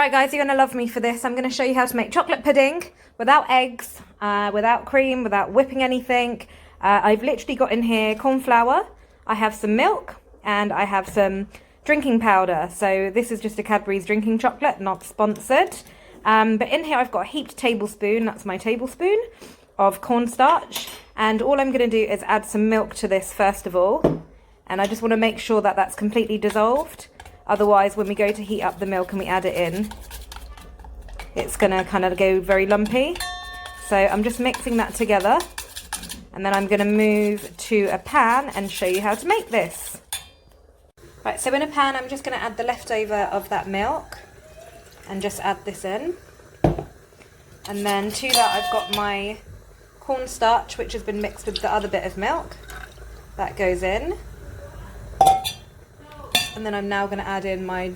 Right guys, you're going to love me for this. I'm going to show you how to make chocolate pudding without eggs, without cream, without whipping anything. I've literally got in here corn flour, I have some milk, and I have some drinking powder. So this is just a Cadbury's drinking chocolate, not sponsored. But in here I've got a heaped tablespoon, that's my tablespoon, of cornstarch. And all I'm going to do is add some milk to this first of all. And I just want to make sure that that's completely dissolved. Otherwise, when we go to heat up the milk and we add it in, it's going to kind of go very lumpy. So I'm just mixing that together. And then I'm going to move to a pan and show you how to make this. Right, so in a pan, I'm just going to add the leftover of that milk and just add this in. And then to that, I've got my cornstarch, which has been mixed with the other bit of milk. That goes in. And then I'm now going to add in my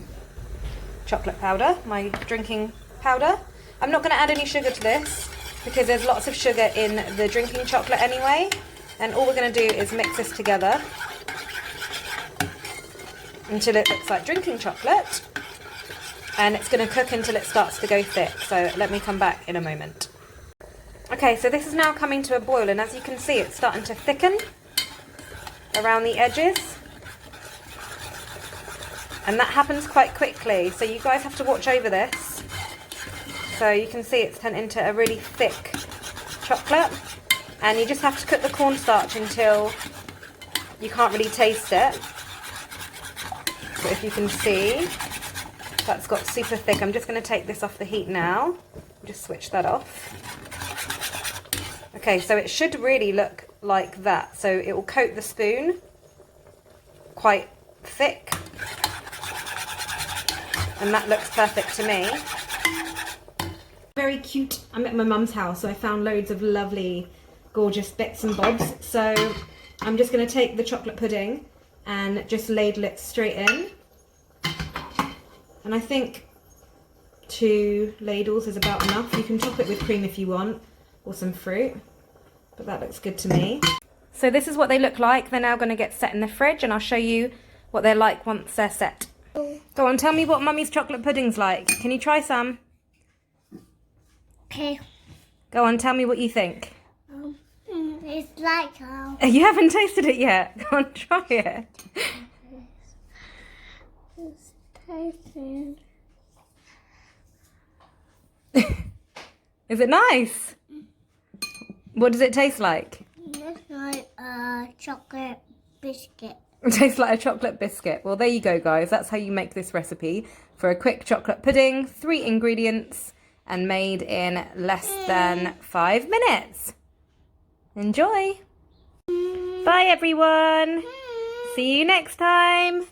chocolate powder, my drinking powder. I'm not going to add any sugar to this because there's lots of sugar in the drinking chocolate anyway. And all we're going to do is mix this together until it looks like drinking chocolate. And it's going to cook until it starts to go thick. So let me come back in a moment. Okay, so this is now coming to a boil, and as you can see, it's starting to thicken around the edges. And that happens quite quickly, so you guys have to watch over this. So you can see it's turned into a really thick chocolate. And you just have to cook the cornstarch until you can't really taste it. So if you can see, that's got super thick. I'm just going to take this off the heat now. Just switch that off. Okay, so it should really look like that. So it will coat the spoon quite thick. And that looks perfect to me. Very cute. I'm at my mum's house, so I found loads of lovely, gorgeous bits and bobs. So I'm just going to take the chocolate pudding and just ladle it straight in. And I think 2 ladles is about enough. You can top it with cream if you want, or some fruit. But that looks good to me. So this is what they look like. They're now going to get set in the fridge, and I'll show you what they're like once they're set. Go on, tell me what Mummy's chocolate pudding's like. Can you try some? Okay. Go on, tell me what you think. It's like You haven't tasted it yet. Go on, try it. it's tasting. Is it nice? What does it taste like? It's like a chocolate biscuit. It tastes like a chocolate biscuit. Well, there you go, guys. That's how you make this recipe for a quick chocolate pudding. 3 ingredients and made in less than 5 minutes. Enjoy. Bye, everyone. See you next time.